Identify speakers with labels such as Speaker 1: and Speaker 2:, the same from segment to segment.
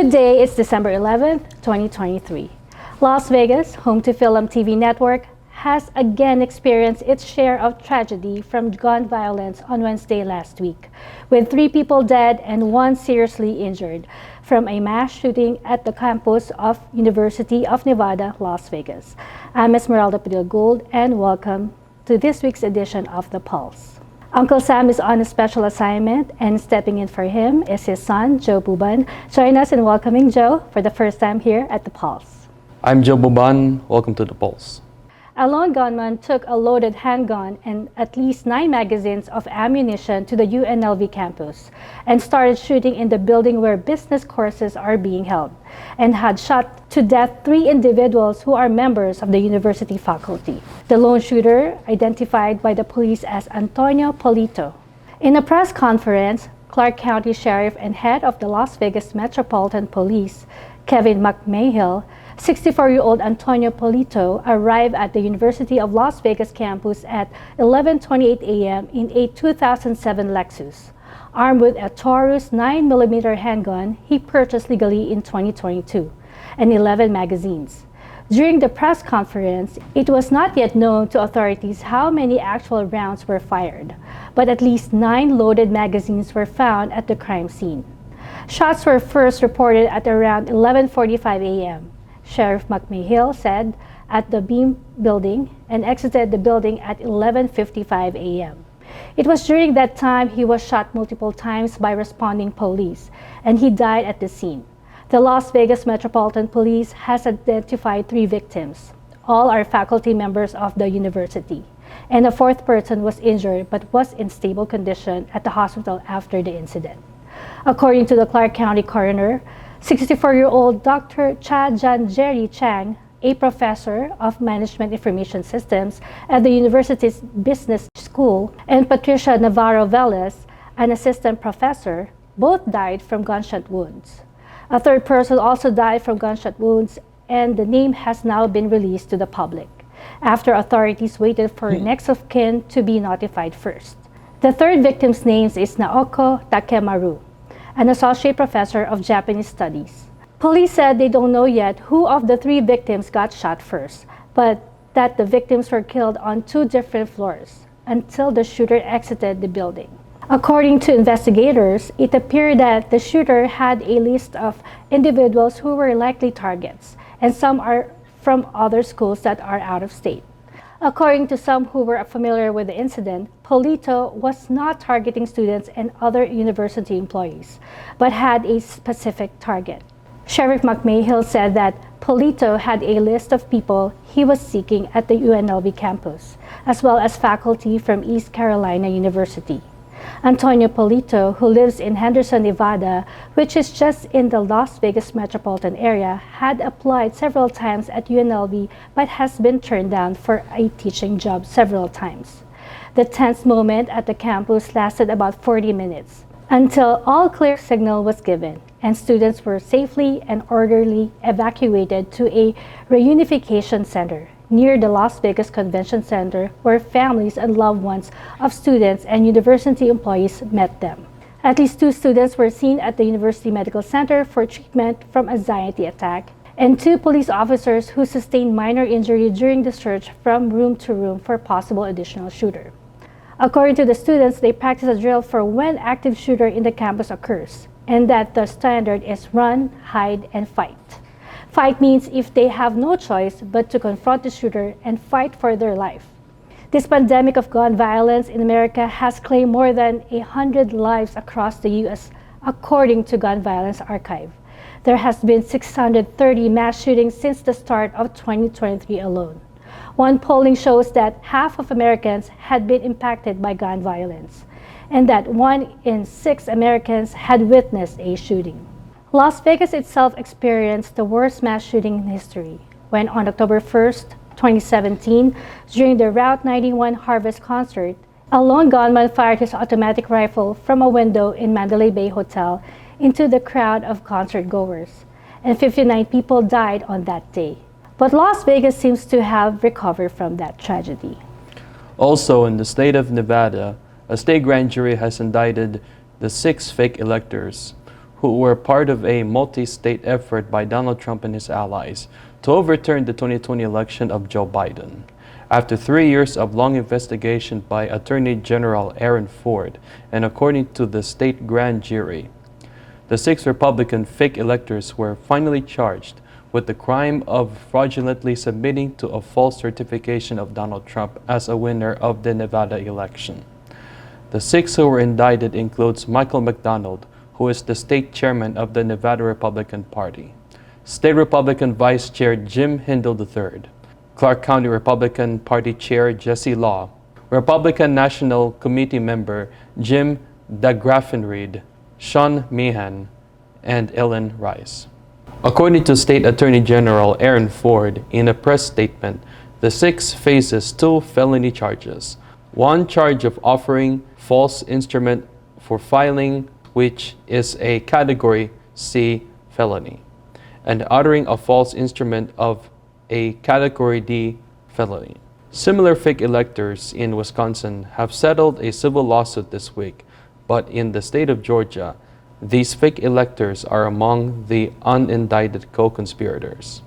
Speaker 1: Today is December 11th, 2023. Las Vegas, home to FILAMTV Network, has again experienced its share of tragedy from gun violence on Wednesday last week, with 3 people dead and 1 seriously injured from a mass shooting at the campus of University of Nevada, Las Vegas. I'm Esmeralda Padilla-Gould, and welcome to this week's edition of The Pulse. Uncle Sam is on a special assignment, and stepping in for him is his son, Joe Buban. Join us in welcoming Joe for the first time here at The Pulse.
Speaker 2: I'm Joe Buban. Welcome to The Pulse.
Speaker 1: A lone gunman took a loaded handgun and at least 9 magazines of ammunition to the UNLV campus and started shooting in the building where business courses are being held, and had shot to death 3 individuals who are members of the university faculty. The lone shooter, identified by the police as Antonio Polito. In a press conference, Clark County Sheriff and head of the Las Vegas Metropolitan Police, Kevin McMahill, 64-year-old Antonio Polito arrived at the University of Las Vegas campus at 11:28 a.m. in a 2007 Lexus. Armed with a Taurus 9mm handgun he purchased legally in 2022, and 11 magazines. During the press conference, it was not yet known to authorities how many actual rounds were fired, but at least 9 loaded magazines were found at the crime scene. Shots were first reported at around 11:45 a.m. Sheriff McMahill said at the Beam building and exited the building at 11:55 a.m. It was during that time he was shot multiple times by responding police, and he died at the scene. The Las Vegas Metropolitan Police has identified 3 victims. All are faculty members of the university, and a 4th person was injured but was in stable condition at the hospital after the incident. According to the Clark County coroner, 64-year-old Dr. Cha Jan Jerry Chang, a professor of Management Information Systems at the university's Business School, and Patricia Navarro Velez, an assistant professor, both died from gunshot wounds. A 3rd person also died from gunshot wounds, and the name has now been released to the public, after authorities waited for next of kin to be notified first. The 3rd victim's name is Naoko Takemaru, an associate professor of Japanese studies. Police said they don't know yet who of the 3 victims got shot first, but that the victims were killed on 2 different floors until the shooter exited the building. According to investigators, it appeared that the shooter had a list of individuals who were likely targets, and some are from other schools that are out of state. According to some who were familiar with the incident, Polito was not targeting students and other university employees, but had a specific target. Sheriff McMahill said that Polito had a list of people he was seeking at the UNLV campus, as well as faculty from East Carolina University. Antonio Polito, who lives in Henderson, Nevada, which is just in the Las Vegas metropolitan area, had applied several times at UNLV but has been turned down for a teaching job several times. The tense moment at the campus lasted about 40 minutes until all clear signal was given and students were safely and orderly evacuated to a reunification center near the Las Vegas Convention Center, where families and loved ones of students and university employees met them. At least 2 students were seen at the University Medical Center for treatment from anxiety attack, and 2 police officers who sustained minor injury during the search from room to room for possible additional shooter. According to the students, they practice a drill for when active shooter in the campus occurs, and that the standard is run, hide, and fight. Fight means if they have no choice but to confront the shooter and fight for their life. This pandemic of gun violence in America has claimed more than 100 lives across the U.S., according to Gun Violence Archive. There has been 630 mass shootings since the start of 2023 alone. One polling shows that half of Americans had been impacted by gun violence, and that 1 in 6 Americans had witnessed a shooting. Las Vegas itself experienced the worst mass shooting in history when on October 1st, 2017, during the Route 91 Harvest concert, a lone gunman fired his automatic rifle from a window in Mandalay Bay Hotel into the crowd of concert goers, and 59 people died on that day. But Las Vegas seems to have recovered from that tragedy.
Speaker 2: Also, in the state of Nevada, a state grand jury has indicted the 6 fake electors who were part of a multi-state effort by Donald Trump and his allies to overturn the 2020 election of Joe Biden. After 3 years of long investigation by Attorney General Aaron Ford, and according to the state grand jury, the 6 Republican fake electors were finally charged with the crime of fraudulently submitting to a false certification of Donald Trump as a winner of the Nevada election. The 6 who were indicted includes Michael McDonald, who is the state chairman of the Nevada Republican Party, State Republican Vice Chair Jim Hindle III, Clark County Republican Party Chair Jesse Law, Republican National Committee member Jim DeGraffenreid, Sean Meehan, and Ellen Rice. According to State Attorney General Aaron Ford, in a press statement, the 6 faces 2 felony charges. One charge of offering false instrument for filing, which is a Category C felony, and uttering a false instrument of a Category D felony. Similar fake electors in Wisconsin have settled a civil lawsuit this week, but in the state of Georgia, these fake electors are among the unindicted co-conspirators.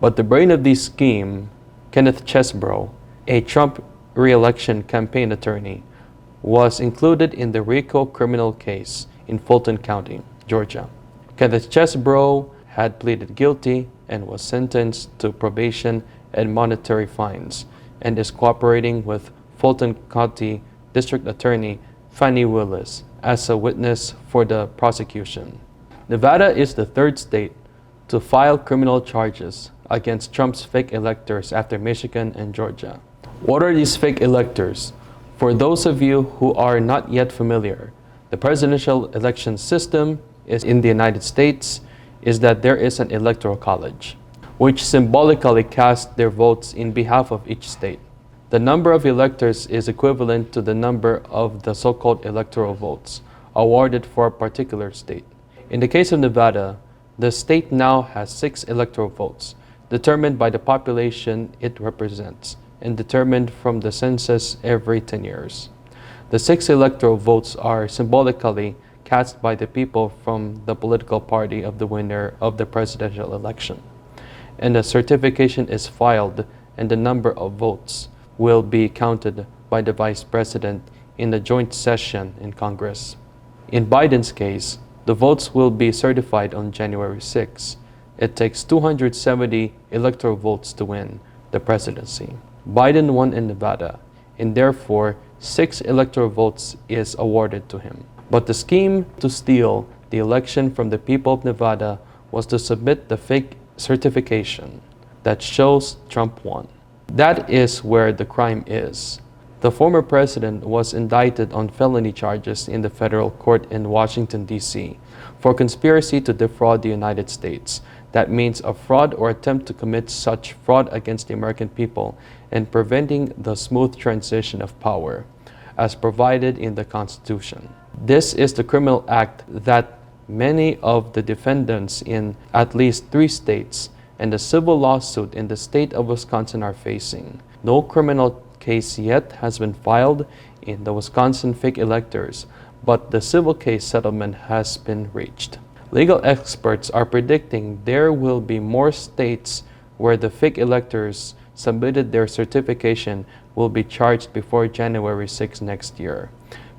Speaker 2: But the brain of this scheme, Kenneth Chesebro, a Trump re-election campaign attorney, was included in the RICO criminal case in Fulton County, Georgia. Kenneth Chesebro had pleaded guilty and was sentenced to probation and monetary fines, and is cooperating with Fulton County District Attorney Fannie Willis as a witness for the prosecution. Nevada is the 3rd state to file criminal charges against Trump's fake electors after Michigan and Georgia. What are these fake electors? For those of you who are not yet familiar, the presidential election system is in the United States is that there is an electoral college, which symbolically casts their votes in behalf of each state. The number of electors is equivalent to the number of the so-called electoral votes awarded for a particular state. In the case of Nevada, the state now has 6 electoral votes, determined by the population it represents, and determined from the census every 10 years. The 6 electoral votes are symbolically cast by the people from the political party of the winner of the presidential election, and a certification is filed, and the number of votes will be counted by the vice president in the joint session in Congress. In Biden's case, the votes will be certified on January 6. It takes 270 electoral votes to win the presidency. Biden won in Nevada, and therefore 6 electoral votes is awarded to him. But the scheme to steal the election from the people of Nevada was to submit the fake certification that shows Trump won. That is where the crime is. The former president was indicted on felony charges in the federal court in Washington, D.C. for conspiracy to defraud the United States. That means a fraud or attempt to commit such fraud against the American people and preventing the smooth transition of power, as provided in the Constitution. This is the criminal act that many of the defendants in at least 3 states and the civil lawsuit in the state of Wisconsin are facing. No criminal case yet has been filed in the Wisconsin fake electors, but the civil case settlement has been reached. Legal experts are predicting there will be more states where the fake electors submitted their certification will be charged before January 6 next year,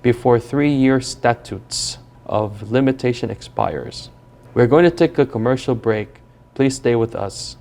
Speaker 2: before 3-year statutes of limitation expires. We're going to take a commercial break. Please stay with us.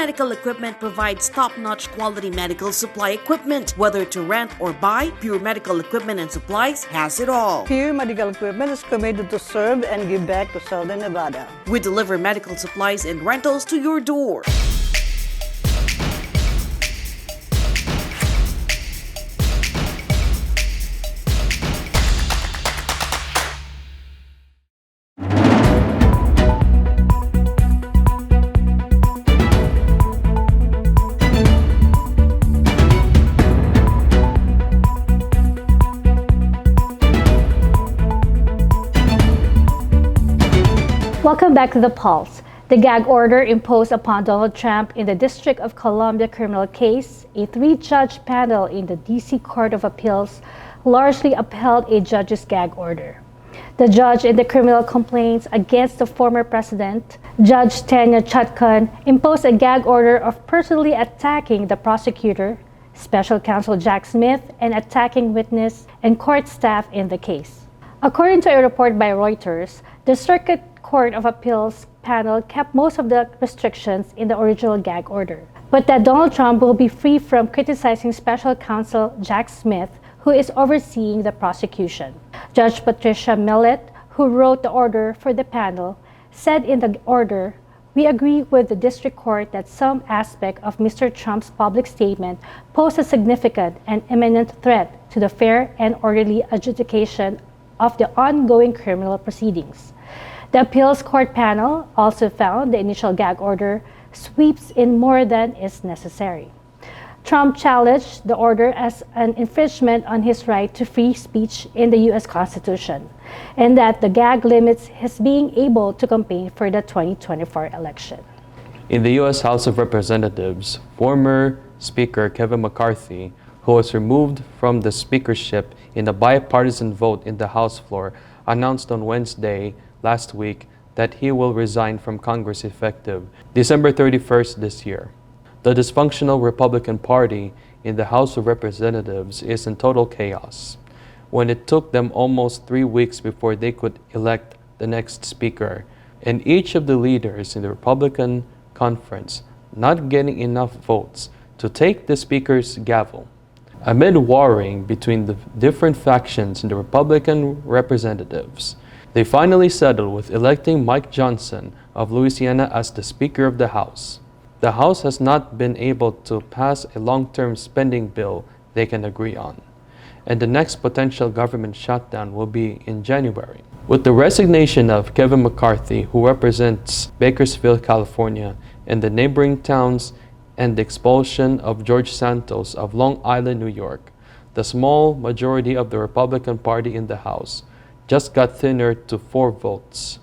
Speaker 3: Medical Equipment provides top-notch quality medical supply equipment. Whether to rent or buy, Pure Medical Equipment and Supplies has it all.
Speaker 4: Pure Medical Equipment is committed to serve and give back to Southern Nevada.
Speaker 3: We deliver medical supplies and rentals to your door.
Speaker 1: Welcome back to the Pulse. The gag order imposed upon Donald Trump in the District of Columbia criminal case, a three-judge panel in the D.C. Court of Appeals largely upheld a judge's gag order. The judge in the criminal complaints against the former president, Judge Tanya Chutkan, imposed a gag order of personally attacking the prosecutor, special counsel Jack Smith, and attacking witness and court staff in the case. According to a report by Reuters, the Circuit Court of Appeals panel kept most of the restrictions in the original gag order, but that Donald Trump will be free from criticizing special counsel Jack Smith, who is overseeing the prosecution. Judge Patricia Millett, who wrote the order for the panel, said in the order, "We agree with the district court that some aspect of Mr. Trump's public statement pose a significant and imminent threat to the fair and orderly adjudication of the ongoing criminal proceedings." The appeals court panel also found the initial gag order sweeps in more than is necessary. Trump challenged the order as an infringement on his right to free speech in the U.S. Constitution, and that the gag limits his being able to campaign for the 2024 election.
Speaker 2: In the U.S. House of Representatives, former Speaker Kevin McCarthy, who was removed from the speakership in a bipartisan vote in the House floor, announced on Wednesday last week that he will resign from Congress effective December 31st this year. The dysfunctional Republican Party in the House of Representatives is in total chaos, when it took them almost 3 weeks before they could elect the next speaker, and each of the leaders in the Republican conference not getting enough votes to take the speaker's gavel. Amid warring between the different factions in the Republican representatives, they finally settled with electing Mike Johnson of Louisiana as the Speaker of the House. The House has not been able to pass a long-term spending bill they can agree on, and the next potential government shutdown will be in January. With the resignation of Kevin McCarthy, who represents Bakersfield, California, and the neighboring towns, and the expulsion of George Santos of Long Island, New York, the small majority of the Republican Party in the House just got thinner to 4 votes.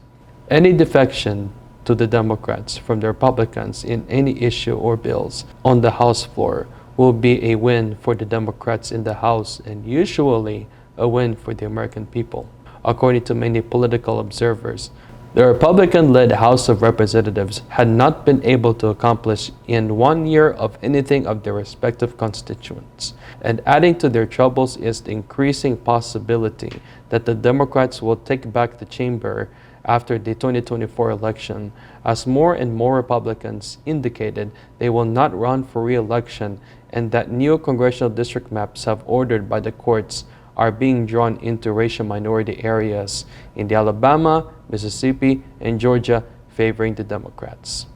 Speaker 2: Any defection to the Democrats from the Republicans in any issue or bills on the House floor will be a win for the Democrats in the House and usually a win for the American people. According to many political observers, the Republican-led House of Representatives had not been able to accomplish in 1 year of anything of their respective constituents. And adding to their troubles is the increasing possibility that the Democrats will take back the chamber after the 2024 election, as more and more Republicans indicated they will not run for re-election, and that new congressional district maps have ordered by the courts are being drawn into racial minority areas in the Alabama, Mississippi, and Georgia, favoring the Democrats.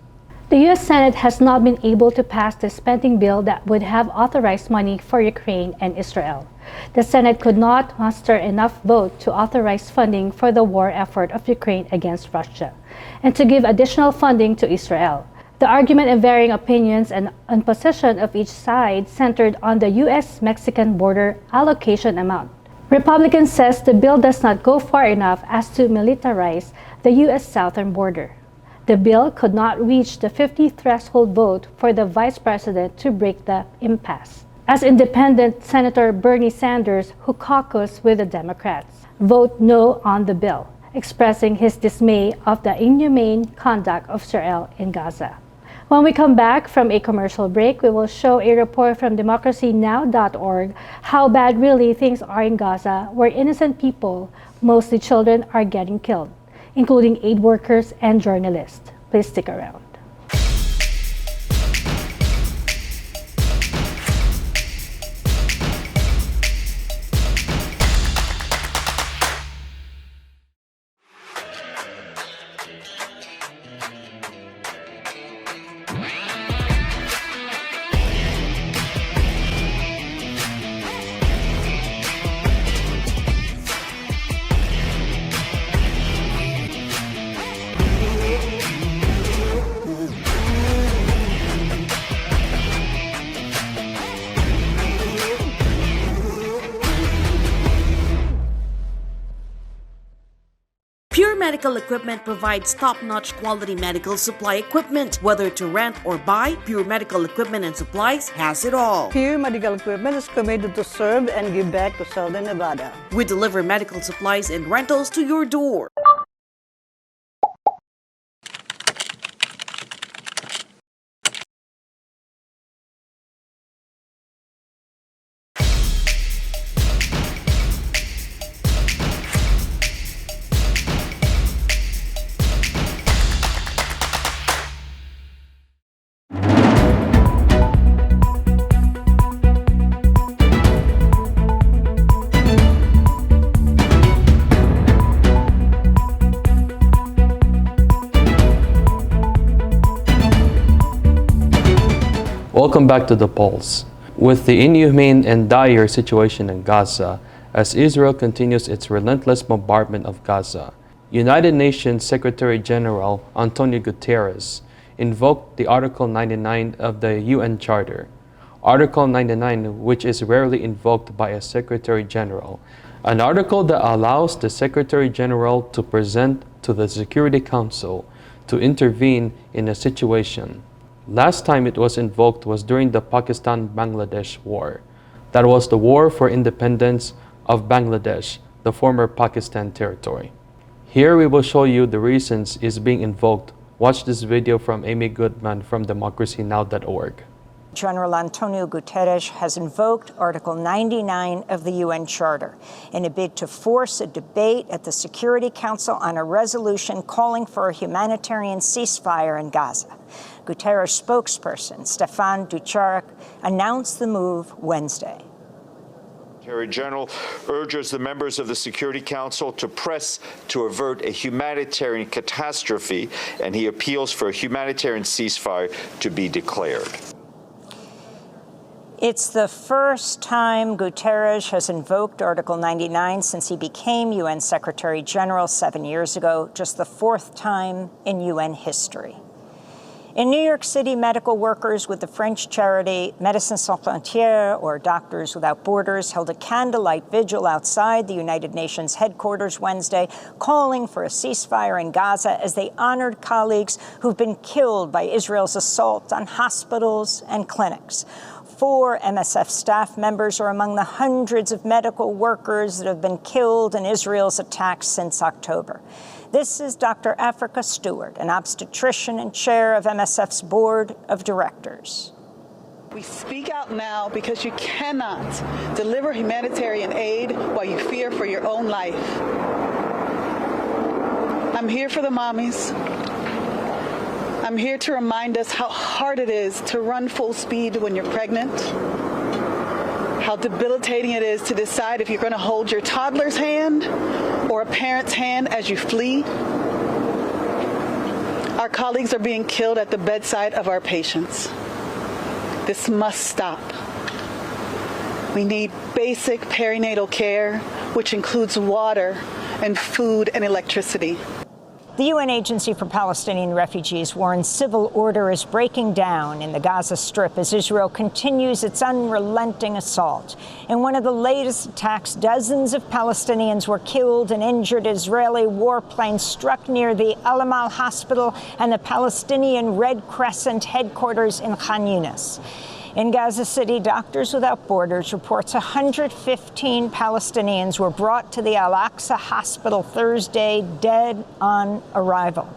Speaker 1: The U.S. Senate has not been able to pass the spending bill that would have authorized money for Ukraine and Israel. The Senate could not muster enough vote to authorize funding for the war effort of Ukraine against Russia, and to give additional funding to Israel. The argument and varying opinions and position of each side centered on the U.S.-Mexican border allocation amount. Republicans says the bill does not go far enough as to militarize the U.S. southern border. The bill could not reach the 50 threshold vote for the vice president to break the impasse, as independent Senator Bernie Sanders, who caucused with the Democrats, vote no on the bill, expressing his dismay of the inhumane conduct of Israel in Gaza. When we come back from a commercial break, we will show a report from democracynow.org how bad really things are in Gaza, where innocent people, mostly children, are getting killed, including aid workers and journalists. Please stick around.
Speaker 3: Pure Medical Equipment provides top-notch quality medical supply equipment. Whether to rent or buy, Pure Medical Equipment and Supplies has it all.
Speaker 4: Pure Medical Equipment is committed to serve and give back to Southern Nevada.
Speaker 3: We deliver medical supplies and rentals to your door.
Speaker 2: Welcome back to The Pulse. With the inhumane and dire situation in Gaza, as Israel continues its relentless bombardment of Gaza, United Nations Secretary General Antonio Guterres invoked the Article 99 of the UN Charter. Article 99, which is rarely invoked by a Secretary General, an article that allows the Secretary General to present to the Security Council to intervene in a situation. Last time it was invoked was during the Pakistan-Bangladesh War. That was the war for independence of Bangladesh, the former Pakistan territory. Here we will show you the reasons it's being invoked. Watch this video from Amy Goodman from democracynow.org.
Speaker 5: General Antonio Guterres has invoked Article 99 of the UN Charter in a bid to force a debate at the Security Council on a resolution calling for a humanitarian ceasefire in Gaza. Guterres spokesperson Stefan Dujarric announced the move Wednesday.
Speaker 6: Secretary General urges the members of the Security Council to press to avert a humanitarian catastrophe, and he appeals for a humanitarian ceasefire to be declared.
Speaker 5: It's the first time Guterres has invoked Article 99 since he became UN Secretary General 7 years ago, just the fourth time in UN history. In New York City, medical workers with the French charity Médecins Sans Frontières, or Doctors Without Borders, held a candlelight vigil outside the United Nations headquarters Wednesday, calling for a ceasefire in Gaza as they honored colleagues who've been killed by Israel's assault on hospitals and clinics. 4 MSF staff members are among the hundreds of medical workers that have been killed in Israel's attacks since October. This is Dr. Africa Stewart, an obstetrician and chair of MSF's board of directors.
Speaker 7: We speak out now because you cannot deliver humanitarian aid while you fear for your own life. I'm here for the mommies. I'm here to remind us how hard it is to run full speed when you're pregnant, how debilitating it is to decide if you're going to hold your toddler's hand or a parent's hand as you flee. Our colleagues are being killed at the bedside of our patients. This must stop. We need basic perinatal care, which includes water and food and electricity.
Speaker 5: The UN Agency for Palestinian Refugees warns civil order is breaking down in the Gaza Strip as Israel continues its unrelenting assault. In one of the latest attacks, dozens of Palestinians were killed and injured. Israeli warplanes struck near the Al-Amal hospital and the Palestinian Red Crescent headquarters in Khan Yunis. In Gaza City, Doctors Without Borders reports 115 Palestinians were brought to the Al-Aqsa hospital Thursday, dead on arrival.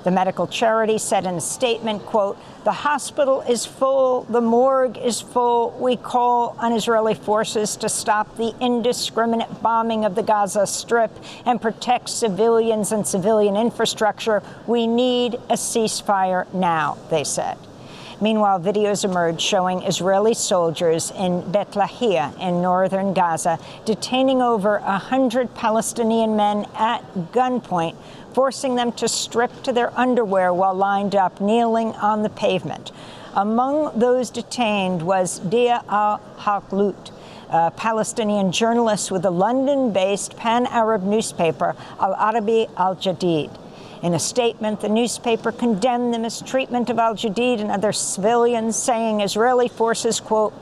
Speaker 5: The medical charity said in a statement, quote, "The hospital is full, the morgue is full. We call on Israeli forces to stop the indiscriminate bombing of the Gaza Strip and protect civilians and civilian infrastructure. We need a ceasefire now," they said. Meanwhile, videos emerged showing Israeli soldiers in Bet Lahia in northern Gaza detaining over 100 Palestinian men at gunpoint, forcing them to strip to their underwear while lined up, kneeling on the pavement. Among those detained was Dia al-Haqlut, a Palestinian journalist with the London-based pan-Arab newspaper Al-Arabi Al-Jadid. In a statement, the newspaper condemned the mistreatment of Al-Jadid and other civilians, saying Israeli forces, quote,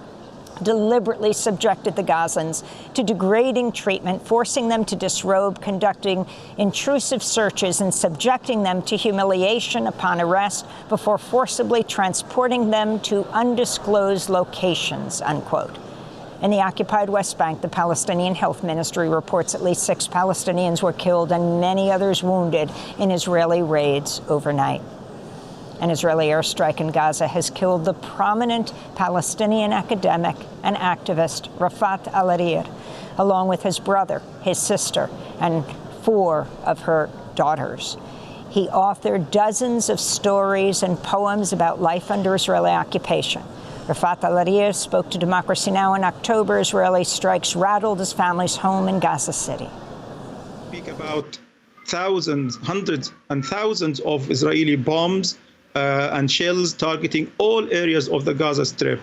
Speaker 5: deliberately subjected the Gazans to degrading treatment, forcing them to disrobe, conducting intrusive searches, and subjecting them to humiliation upon arrest before forcibly transporting them to undisclosed locations, unquote. In the occupied West Bank, the Palestinian Health Ministry reports at least 6 Palestinians were killed and many others wounded in Israeli raids overnight. An Israeli airstrike in Gaza has killed the prominent Palestinian academic and activist Rafat al-Hariri, along with his brother, his sister, and 4 of her daughters. He authored dozens of stories and poems about life under Israeli occupation. Rafat al-Hariri spoke to Democracy Now! In October. Israeli strikes rattled his family's home in Gaza City.
Speaker 8: Speak about thousands, hundreds and thousands of Israeli bombs and shells targeting all areas of the Gaza Strip.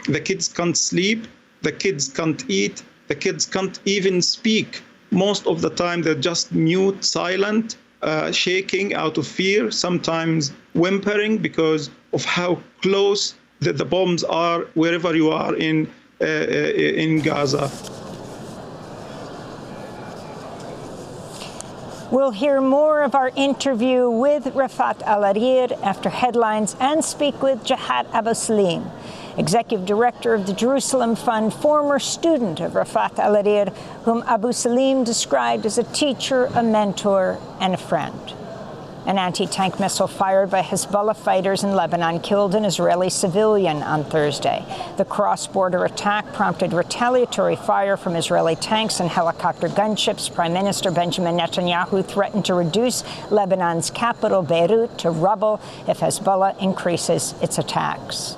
Speaker 8: The kids can't sleep, the kids can't eat, the kids can't even speak. Most of the time they're just mute, silent, shaking out of fear, sometimes whimpering because of how close the bombs are wherever you are in Gaza.
Speaker 5: We'll hear more of our interview with Rafat al-Hariri after headlines and speak with Jihad Abu Salim, Executive Director of the Jerusalem Fund, former student of Rafat al-Hariri, whom Abu Salim described as a teacher, a mentor, and a friend. An anti-tank missile fired by Hezbollah fighters in Lebanon killed an Israeli civilian on Thursday. The cross-border attack prompted retaliatory fire from Israeli tanks and helicopter gunships. Prime Minister Benjamin Netanyahu threatened to reduce Lebanon's capital, Beirut, to rubble if Hezbollah increases its attacks.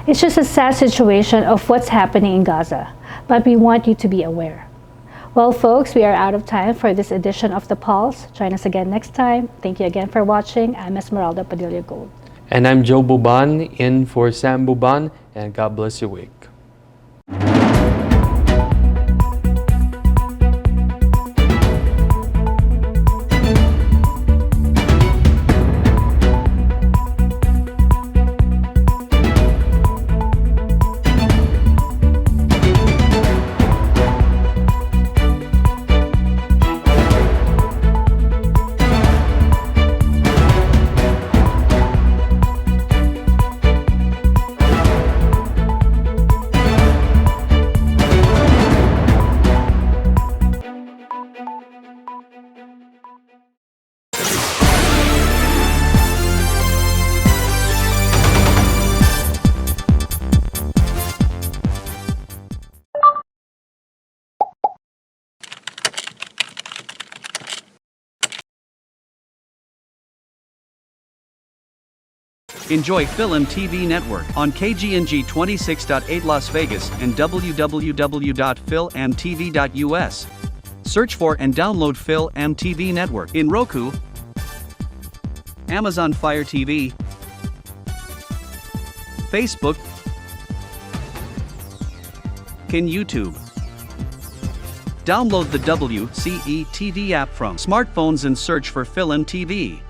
Speaker 1: It's just a sad situation of what's happening in Gaza, but we want you to be aware. Well, folks, we are out of time for this edition of The Pulse. Join us again next time. Thank you again for watching. I'm Esmeralda Padilla-Gould.
Speaker 2: And I'm Joe Buban, in for Sam Buban, and God bless your week.
Speaker 9: Enjoy FILAMTV Network on KGNG 26.8 Las Vegas and www.filamtv.us. Search for and download FILAMTV Network in Roku, Amazon Fire TV, Facebook, and YouTube. Download the WCE TV app from smartphones and search for FILAMTV.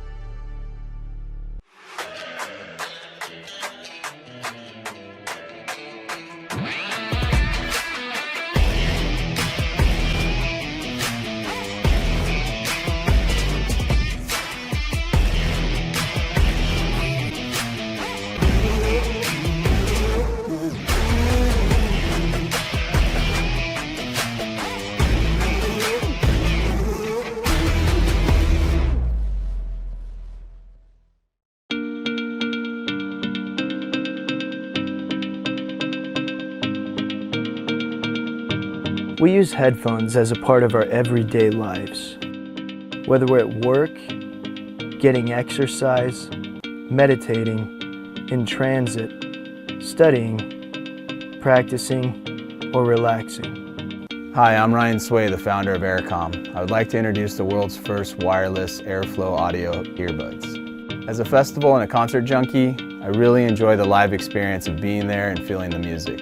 Speaker 10: We use headphones as a part of our everyday lives. Whether we're at work, getting exercise, meditating, in transit, studying, practicing, or relaxing.
Speaker 11: Hi, I'm Ryan Sway, the founder of Aircom. I would like to introduce the world's first wireless airflow audio earbuds. As a festival and a concert junkie, I really enjoy the live experience of being there and feeling the music.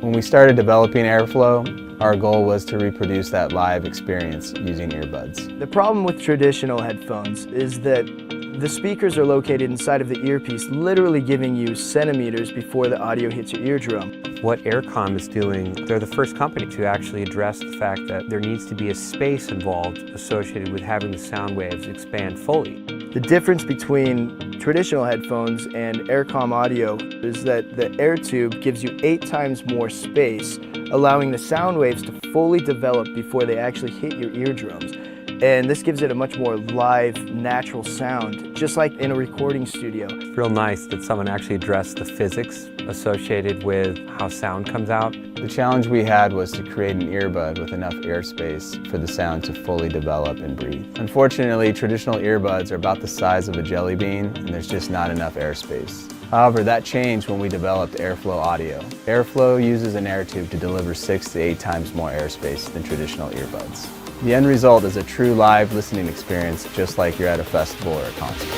Speaker 11: When we started developing Airflow, our goal was to reproduce that live experience using earbuds.
Speaker 10: The problem with traditional headphones is that the speakers are located inside of the earpiece, literally giving you centimeters before the audio hits your eardrum.
Speaker 12: What Aircom is doing, they're the first company to actually address the fact that there needs to be a space involved associated with having the sound waves expand fully.
Speaker 10: The difference between traditional headphones and Aircom audio is that the air tube gives you 8 times more space, allowing the sound waves to fully develop before they actually hit your eardrums. And this gives it a much more live, natural sound, just like in a recording studio.
Speaker 12: It's real nice that someone actually addressed the physics associated with how sound comes out.
Speaker 11: The challenge we had was to create an earbud with enough airspace for the sound to fully develop and breathe. Unfortunately, traditional earbuds are about the size of a jelly bean, and there's just not enough airspace. However, that changed when we developed Airflow Audio. Airflow uses an air tube to deliver 6 to 8 times more airspace than traditional earbuds. The end result is a true live listening experience, just like you're at a festival or a concert.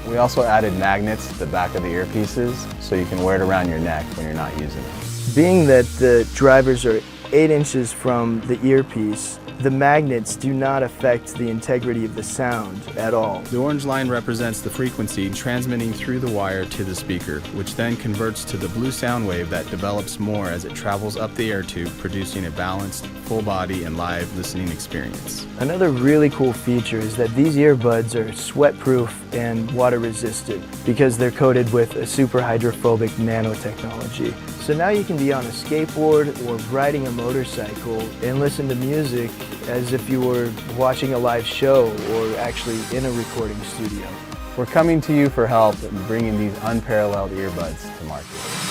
Speaker 11: We also added magnets to the back of the earpieces so you can wear it around your neck when you're not using it.
Speaker 10: Being that the drivers are 8 inches from the earpiece, the magnets do not affect the integrity of the sound at all.
Speaker 11: The orange line represents the frequency transmitting through the wire to the speaker, which then converts to the blue sound wave that develops more as it travels up the air tube, producing a balanced, full body and live listening experience.
Speaker 10: Another really cool feature is that these earbuds are sweat-proof and water-resistant because they're coated with a super hydrophobic nanotechnology. So now you can be on a skateboard or riding a motorcycle and listen to music as if you were watching a live show or actually in a recording studio.
Speaker 11: We're coming to you for help in bringing these unparalleled earbuds to market.